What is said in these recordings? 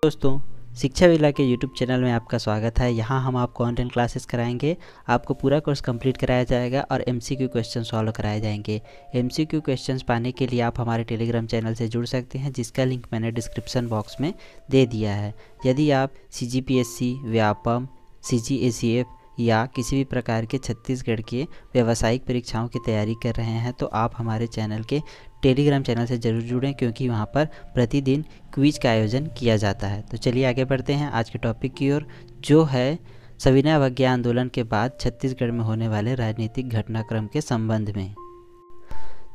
दोस्तों, शिक्षा विला के यूट्यूब चैनल में आपका स्वागत है। यहाँ हम आपको ऑनलाइन क्लासेस कराएंगे। आपको पूरा कोर्स कंप्लीट कराया जाएगा और एमसीक्यू क्वेश्चन सॉल्व कराए जाएंगे। एमसीक्यू क्वेश्चंस पाने के लिए आप हमारे टेलीग्राम चैनल से जुड़ सकते हैं, जिसका लिंक मैंने डिस्क्रिप्शन बॉक्स में दे दिया है। यदि आप सीजीपीएससी, व्यापम, सीजीएसीएफ या किसी भी प्रकार के छत्तीसगढ़ के व्यावसायिक परीक्षाओं की तैयारी कर रहे हैं तो आप हमारे चैनल के टेलीग्राम चैनल से ज़रूर जुड़ें, क्योंकि वहाँ पर प्रतिदिन क्विज का आयोजन किया जाता है। तो चलिए आगे बढ़ते हैं आज के टॉपिक की ओर, जो है सविनय अवज्ञा आंदोलन के बाद छत्तीसगढ़ में होने वाले राजनीतिक घटनाक्रम के संबंध में।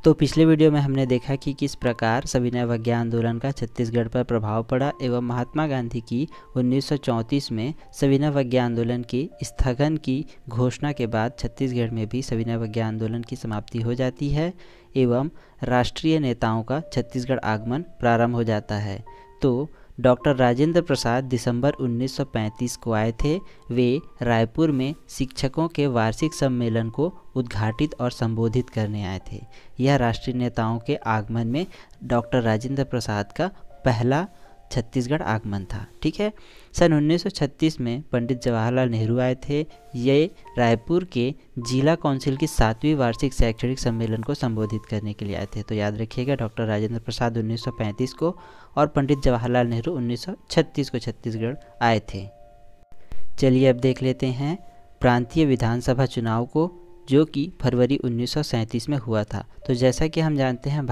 तो पिछले वीडियो में हमने देखा कि किस प्रकार सविनय अवज्ञा आंदोलन का छत्तीसगढ़ पर प्रभाव पड़ा एवं महात्मा गांधी की 1934 में सविनय अवज्ञा आंदोलन की स्थगन की घोषणा के बाद छत्तीसगढ़ में भी सविनय अवज्ञा आंदोलन की समाप्ति हो जाती है एवं राष्ट्रीय नेताओं का छत्तीसगढ़ आगमन प्रारंभ हो जाता है। तो डॉक्टर राजेंद्र प्रसाद दिसंबर 1935 को आए थे। वे रायपुर में शिक्षकों के वार्षिक सम्मेलन को उद्घाटित और संबोधित करने आए थे। यह राष्ट्रीय नेताओं के आगमन में डॉक्टर राजेंद्र प्रसाद का पहला छत्तीसगढ़ आगमन था। ठीक है। सन 1936 में पंडित जवाहरलाल नेहरू आए थे। ये रायपुर के जिला काउंसिल की 7वीं वार्षिक शैक्षणिक सम्मेलन को संबोधित करने के लिए आए थे। तो याद रखिएगा, डॉक्टर राजेंद्र प्रसाद 1935 को और पंडित जवाहरलाल नेहरू 1936 को छत्तीसगढ़ आए थे। चलिए अब देख लेते हैं प्रांतीय विधानसभा चुनाव को, जो कि फरवरी 1937 में हुआ था। तो जैसा कि हम जानते हैं,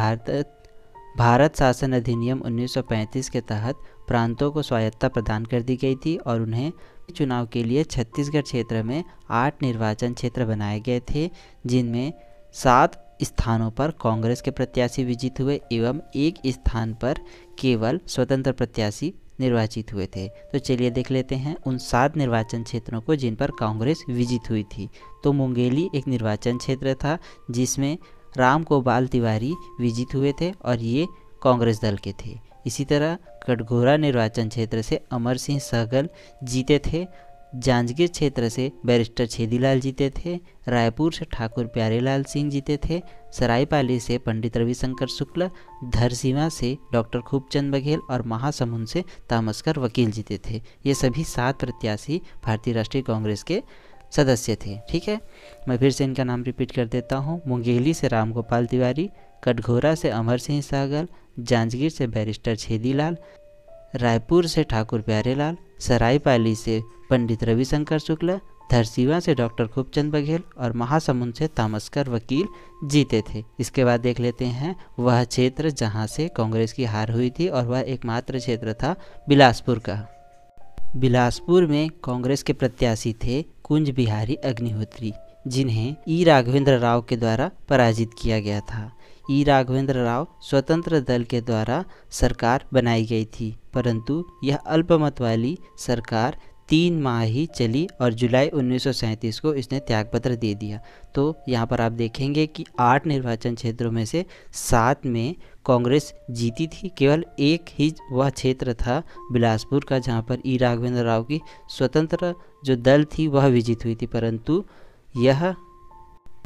भारत शासन अधिनियम 1935 के तहत प्रांतों को स्वायत्तता प्रदान कर दी गई थी और उन्हें चुनाव के लिए छत्तीसगढ़ क्षेत्र में 8 निर्वाचन क्षेत्र बनाए गए थे, जिनमें 7 स्थानों पर कांग्रेस के प्रत्याशी विजित हुए एवं 1 स्थान पर केवल स्वतंत्र प्रत्याशी निर्वाचित हुए थे। तो चलिए देख लेते हैं उन 7 निर्वाचन क्षेत्रों को जिन पर कांग्रेस विजित हुई थी। तो मुंगेली एक निर्वाचन क्षेत्र था जिसमें राम गोपाल तिवारी विजित हुए थे और ये कांग्रेस दल के थे। इसी तरह कटघोरा निर्वाचन क्षेत्र से अमर सिंह सहगल जीते थे। जांजगीर क्षेत्र से बैरिस्टर छेदीलाल जीते थे। रायपुर से ठाकुर प्यारेलाल सिंह जीते थे। सरायपाली से पंडित रविशंकर शुक्ल, धरसींवा से डॉक्टर खूबचंद बघेल और महासमुंद से तामस्कर वकील जीते थे। ये सभी 7 प्रत्याशी भारतीय राष्ट्रीय कांग्रेस के सदस्य थे। ठीक है, मैं फिर से इनका नाम रिपीट कर देता हूँ। मुंगेली से राम गोपाल तिवारी, कटघोरा से अमर सिंह सहगल, जांजगीर से बैरिस्टर छेदीलाल, रायपुर से ठाकुर प्यारेलाल, सरायपाली से पंडित रविशंकर शुक्ल, धरसींवा से डॉक्टर खूबचंद बघेल और महासमुंद से तामस्कर वकील जीते थे। इसके बाद देख लेते हैं वह क्षेत्र जहाँ से कांग्रेस की हार हुई थी, और वह एकमात्र क्षेत्र था बिलासपुर का। बिलासपुर में कांग्रेस के प्रत्याशी थे कुंज बिहारी अग्निहोत्री, जिन्हें ई राघवेंद्र राव के द्वारा पराजित किया गया था। ई राघवेंद्र राव स्वतंत्र दल के द्वारा सरकार बनाई गई थी, परंतु यह अल्पमत वाली सरकार 3 माह ही चली और जुलाई 1937 को इसने त्यागपत्र दे दिया। तो यहाँ पर आप देखेंगे कि 8 निर्वाचन क्षेत्रों में से 7 में कांग्रेस जीती थी। केवल एक ही वह क्षेत्र था बिलासपुर का, जहाँ पर ई राघवेंद्र राव की स्वतंत्र जो दल थी वह विजित हुई थी, परंतु यह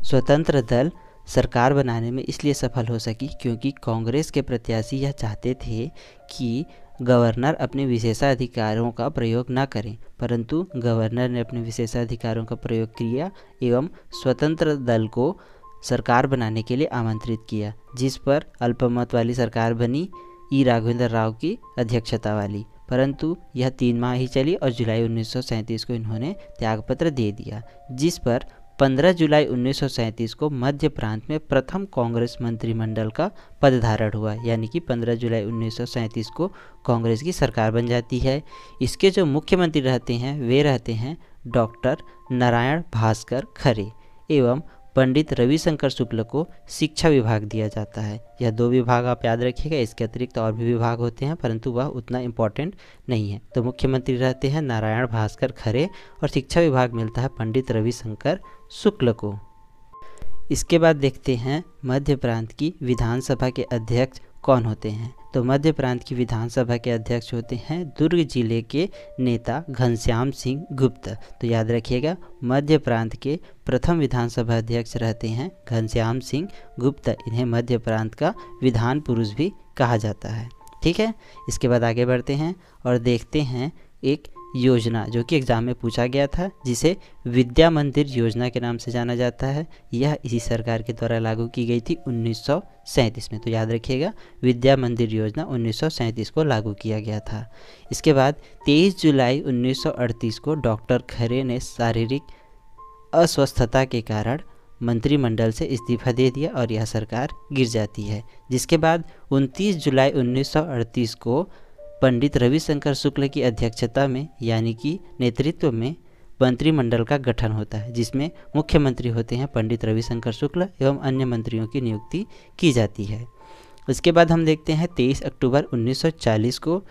स्वतंत्र दल सरकार बनाने में इसलिए सफल हो सकी क्योंकि कांग्रेस के प्रत्याशी यह चाहते थे कि गवर्नर अपने विशेषाधिकारों का प्रयोग न करें, परंतु गवर्नर ने अपने विशेषाधिकारों का प्रयोग किया एवं स्वतंत्र दल को सरकार बनाने के लिए आमंत्रित किया, जिस पर अल्पमत वाली सरकार बनी ई राघवेंद्र राव की अध्यक्षता वाली। परंतु यह 3 माह ही चली और जुलाई 1937 को इन्होंने त्यागपत्र दे दिया, जिस पर 15 जुलाई 1937 को मध्य प्रांत में प्रथम कांग्रेस मंत्रिमंडल का पदधारण हुआ, यानी कि 15 जुलाई 1937 को कांग्रेस की सरकार बन जाती है। इसके जो मुख्यमंत्री रहते हैं वे रहते हैं डॉक्टर नारायण भास्कर खरे एवं पंडित रविशंकर शुक्ल को शिक्षा विभाग दिया जाता है। यह 2 विभाग आप याद रखिएगा, इसके अतिरिक्त और भी विभाग होते हैं परंतु वह उतना इम्पोर्टेंट नहीं है। तो मुख्यमंत्री रहते हैं नारायण भास्कर खरे और शिक्षा विभाग मिलता है पंडित रविशंकर शुक्ल को। इसके बाद देखते हैं मध्य प्रांत की विधानसभा के अध्यक्ष कौन होते हैं। तो मध्य प्रांत की विधानसभा के अध्यक्ष होते हैं दुर्ग जिले के नेता घनश्याम सिंह गुप्त। तो याद रखिएगा, मध्य प्रांत के प्रथम विधानसभा अध्यक्ष रहते हैं घनश्याम सिंह गुप्त। इन्हें मध्य प्रांत का विधान पुरुष भी कहा जाता है। ठीक है। इसके बाद आगे बढ़ते हैं और देखते हैं एक योजना जो कि एग्ज़ाम में पूछा गया था, जिसे विद्या मंदिर योजना के नाम से जाना जाता है। यह इसी सरकार के द्वारा लागू की गई थी 1937 में। तो याद रखिएगा, विद्या मंदिर योजना 1937 को लागू किया गया था। इसके बाद 23 जुलाई 1938 को डॉक्टर खरे ने शारीरिक अस्वस्थता के कारण मंत्रिमंडल से इस्तीफा दे दिया और यह सरकार गिर जाती है। जिसके बाद 29 जुलाई 1938 को पंडित रविशंकर शुक्ल की अध्यक्षता में यानी कि नेतृत्व में मंत्रिमंडल का गठन होता है, जिसमें मुख्यमंत्री होते हैं पंडित रविशंकर शुक्ल एवं अन्य मंत्रियों की नियुक्ति की जाती है। उसके बाद हम देखते हैं 23 अक्टूबर 1940 को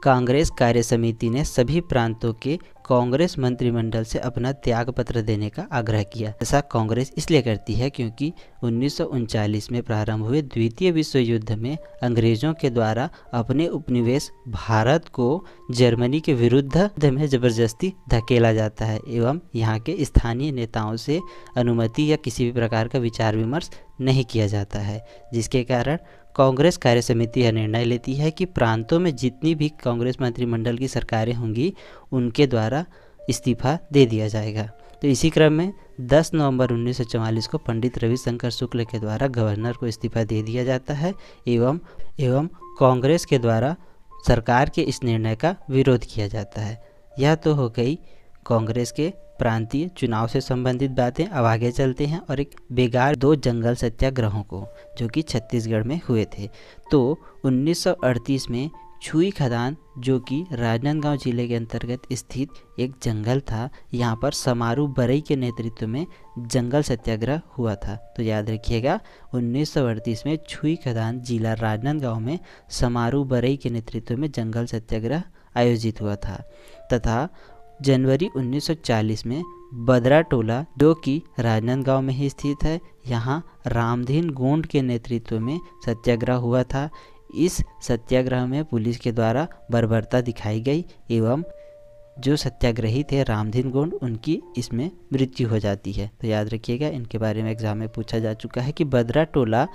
कांग्रेस कार्य समिति ने सभी प्रांतों के कांग्रेस मंत्रिमंडल से अपना त्याग पत्र देने का आग्रह किया। ऐसा कांग्रेस इसलिए करती है क्योंकि 1939 में प्रारंभ हुए द्वितीय विश्व युद्ध में अंग्रेजों के द्वारा अपने उपनिवेश भारत को जर्मनी के विरुद्ध में जबरदस्ती धकेला जाता है एवं यहाँ के स्थानीय नेताओं से अनुमति या किसी भी प्रकार का विचार विमर्श नहीं किया जाता है, जिसके कारण कांग्रेस कार्य समिति यह निर्णय लेती है कि प्रांतों में जितनी भी कांग्रेस मंत्रिमंडल की सरकारें होंगी उनके द्वारा इस्तीफा दे दिया जाएगा। तो इसी क्रम में 10 नवंबर 1944 को पंडित रविशंकर शुक्ल के द्वारा गवर्नर को इस्तीफा दे दिया जाता है एवं कांग्रेस के द्वारा सरकार के इस निर्णय का विरोध किया जाता है। यह तो हो गई कांग्रेस के प्रांतीय चुनाव से संबंधित बातें। अब आगे चलते हैं और एक बेगार 2 जंगल सत्याग्रहों को जो कि छत्तीसगढ़ में हुए थे। तो 1938 में छुई खदान जो कि राजनांदगांव जिले के अंतर्गत स्थित एक जंगल था, यहाँ पर समारू बरई के नेतृत्व में जंगल सत्याग्रह हुआ था। तो याद रखिएगा 1938 में छुई खदान जिला राजनांदगांव में समारू बरई के नेतृत्व में जंगल सत्याग्रह आयोजित हुआ था। तथा जनवरी 1940 में बदरा टोला जो कि राजनांदगांव में ही स्थित है, यहाँ रामधीन गोंड के नेतृत्व में सत्याग्रह हुआ था। इस सत्याग्रह में पुलिस के द्वारा बर्बरता दिखाई गई एवं जो सत्याग्रही थे रामधीन गोंड, उनकी इसमें मृत्यु हो जाती है। तो याद रखिएगा, इनके बारे में एग्जाम में पूछा जा चुका है कि बदरा टोला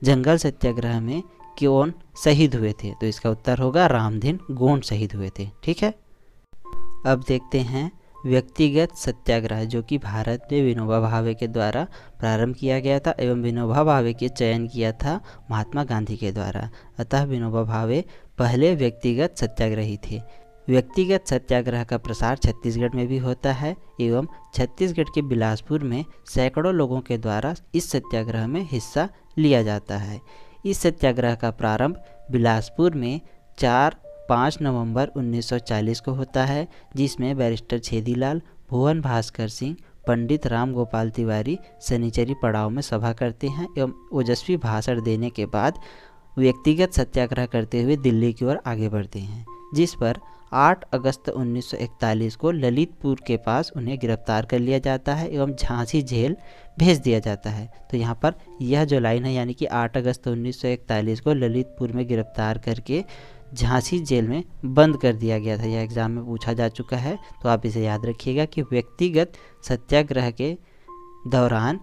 जंगल सत्याग्रह में कौन शहीद हुए थे। तो इसका उत्तर होगा रामधीन गोंड शहीद हुए थे। ठीक है। अब देखते हैं व्यक्तिगत सत्याग्रह जो कि भारत में विनोबा भावे के द्वारा प्रारंभ किया गया था एवं विनोबा भावे के चयन किया था महात्मा गांधी के द्वारा। अतः विनोबा भावे पहले व्यक्तिगत सत्याग्रही थे। व्यक्तिगत सत्याग्रह का प्रसार छत्तीसगढ़ में भी होता है एवं छत्तीसगढ़ के बिलासपुर में सैकड़ों लोगों के द्वारा इस सत्याग्रह में हिस्सा लिया जाता है। इस सत्याग्रह का प्रारंभ बिलासपुर में 4-5 नवंबर 1940 को होता है, जिसमें बैरिस्टर छेदीलाल, भुवन भास्कर सिंह, पंडित राम गोपाल तिवारी शनिचरी पड़ाव में सभा करते हैं एवं ओजस्वी भाषण देने के बाद व्यक्तिगत सत्याग्रह करते हुए दिल्ली की ओर आगे बढ़ते हैं, जिस पर 8 अगस्त 1941 को ललितपुर के पास उन्हें गिरफ्तार कर लिया जाता है एवं झांसी जेल भेज दिया जाता है। तो यहाँ पर यह जो लाइन है यानी कि 8 अगस्त 1941 को ललितपुर में गिरफ्तार करके झांसी जेल में बंद कर दिया गया था। यह एग्ज़ाम में पूछा जा चुका है, तो आप इसे याद रखिएगा कि व्यक्तिगत सत्याग्रह के दौरान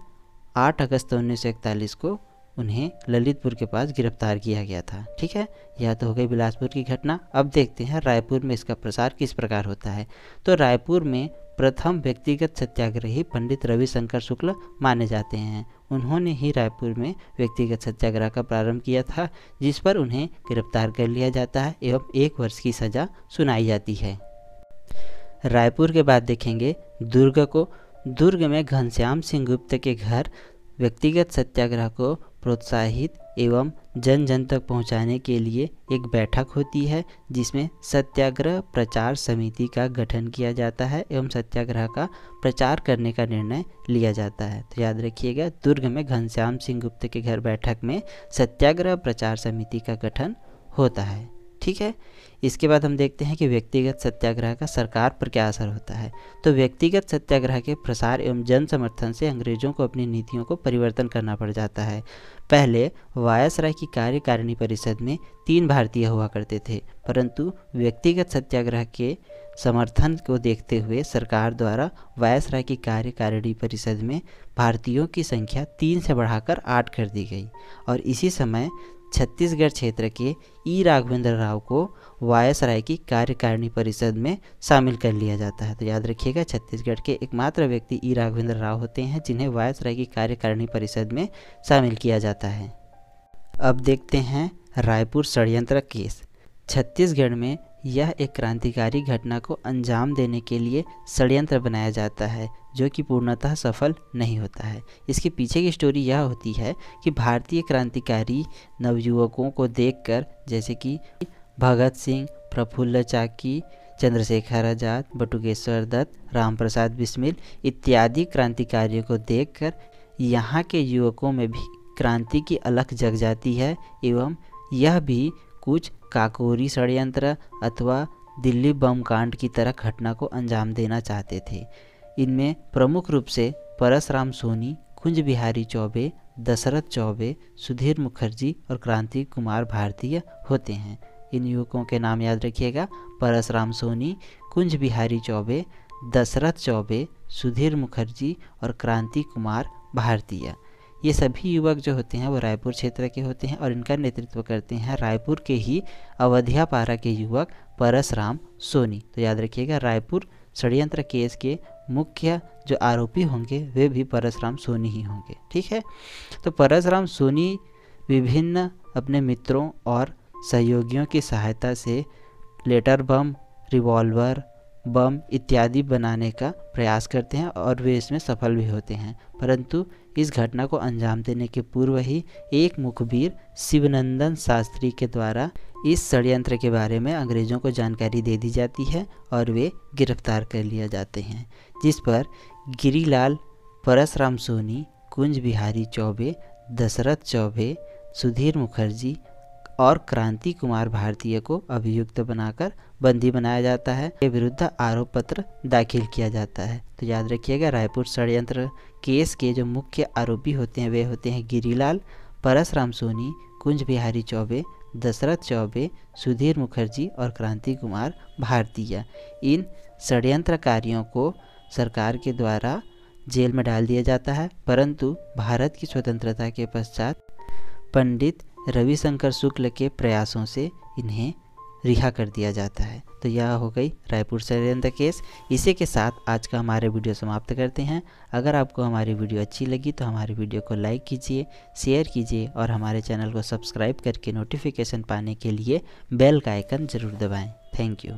8 अगस्त 1941 को उन्हें ललितपुर के पास गिरफ्तार किया गया था। ठीक है, यह तो हो गई बिलासपुर की घटना। अब देखते हैं रायपुर में इसका प्रसार किस प्रकार होता है। तो रायपुर में प्रथम व्यक्तिगत सत्याग्रही पंडित रविशंकर शुक्ल माने जाते हैं। उन्होंने ही रायपुर में व्यक्तिगत सत्याग्रह का प्रारंभ किया था, जिस पर उन्हें गिरफ्तार कर लिया जाता है एवं 1 वर्ष की सज़ा सुनाई जाती है। रायपुर के बाद देखेंगे दुर्ग को। दुर्ग में घनश्याम सिंह गुप्त के घर व्यक्तिगत सत्याग्रह को प्रोत्साहित एवं जन जन तक पहुंचाने के लिए एक बैठक होती है, जिसमें सत्याग्रह प्रचार समिति का गठन किया जाता है एवं सत्याग्रह का प्रचार करने का निर्णय लिया जाता है। तो याद रखिएगा, दुर्ग में घनश्याम सिंह गुप्त के घर बैठक में सत्याग्रह प्रचार समिति का गठन होता है। ठीक है, इसके बाद हम देखते हैं कि व्यक्तिगत सत्याग्रह का सरकार पर क्या असर होता है। तो व्यक्तिगत सत्याग्रह के प्रसार एवं जन समर्थन से अंग्रेजों को अपनी नीतियों को परिवर्तन करना पड़ जाता है। पहले वायसराय की कार्यकारिणी परिषद में 3 भारतीय हुआ करते थे, परंतु व्यक्तिगत सत्याग्रह के समर्थन को देखते हुए सरकार द्वारा वायसराय की कार्यकारिणी परिषद में भारतीयों की संख्या 3 से बढ़ाकर 8 कर दी गई और इसी समय छत्तीसगढ़ क्षेत्र के ई राघवेंद्र राव को वायसराय की कार्यकारिणी परिषद में शामिल कर लिया जाता है। तो याद रखिएगा, छत्तीसगढ़ के एकमात्र व्यक्ति ई राघवेंद्र राव होते हैं जिन्हें वायसराय की कार्यकारिणी परिषद में शामिल किया जाता है। अब देखते हैं रायपुर षड्यंत्र केस। छत्तीसगढ़ में यह एक क्रांतिकारी घटना को अंजाम देने के लिए षड्यंत्र बनाया जाता है जो कि पूर्णतः सफल नहीं होता है। इसके पीछे की स्टोरी यह होती है कि भारतीय क्रांतिकारी नवयुवकों को देखकर, जैसे कि भगत सिंह, प्रफुल्ल चाकी, चंद्रशेखर आज़ाद, बटुकेश्वर दत्त, रामप्रसाद बिस्मिल इत्यादि क्रांतिकारियों को देखकर यहाँ के युवकों में भी क्रांति की अलख जग जाती है एवं यह भी कुछ काकोरी षड्यंत्र अथवा दिल्ली बम कांड की तरह घटना को अंजाम देना चाहते थे। इनमें प्रमुख रूप से परसराम सोनी, कुंज बिहारी चौबे, दशरथ चौबे, सुधीर मुखर्जी और क्रांति कुमार भारतीय होते हैं। इन युवकों के नाम याद रखिएगा, परसराम सोनी, कुंज बिहारी चौबे, दशरथ चौबे, सुधीर मुखर्जी और क्रांति कुमार भारतीय। ये सभी युवक जो होते हैं वो रायपुर क्षेत्र के होते हैं और इनका नेतृत्व करते हैं रायपुर के ही अवधिया पारा के युवक परसराम सोनी। तो याद रखिएगा, रायपुर षड्यंत्र केस के मुख्य जो आरोपी होंगे वे भी परसराम सोनी ही होंगे। ठीक है, तो परसराम सोनी विभिन्न अपने मित्रों और सहयोगियों की सहायता से लेटर बम, रिवॉल्वर, बम इत्यादि बनाने का प्रयास करते हैं और वे इसमें सफल भी होते हैं। परंतु इस घटना को अंजाम देने के पूर्व ही एक मुखबिर शिवनंदन शास्त्री के द्वारा इस षड्यंत्र के बारे में अंग्रेज़ों को जानकारी दे दी जाती है और वे गिरफ्तार कर लिए जाते हैं, जिस पर गिरीलाल, परसराम सोनी, कुंज बिहारी चौबे, दशरथ चौबे, सुधीर मुखर्जी और क्रांति कुमार भारतीय को अभियुक्त बनाकर बंदी बनाया जाता है। के विरुद्ध आरोप पत्र दाखिल किया जाता है। तो याद रखिएगा, रायपुर षड्यंत्र केस के जो मुख्य आरोपी होते हैं वे होते हैं गिरीलाल, परसराम सोनी, कुंज बिहारी चौबे, दशरथ चौबे, सुधीर मुखर्जी और क्रांति कुमार भारतीय। इन षड्यंत्रकारियों को सरकार के द्वारा जेल में डाल दिया जाता है, परंतु भारत की स्वतंत्रता के पश्चात पंडित रविशंकर शुक्ल के प्रयासों से इन्हें रिहा कर दिया जाता है। तो यह हो गई रायपुर षड्यंत्र केस। इसी के साथ आज का हमारे वीडियो समाप्त करते हैं। अगर आपको हमारी वीडियो अच्छी लगी तो हमारी वीडियो को लाइक कीजिए, शेयर कीजिए और हमारे चैनल को सब्सक्राइब करके नोटिफिकेशन पाने के लिए बेल का आइकन ज़रूर दबाएं। Thank you.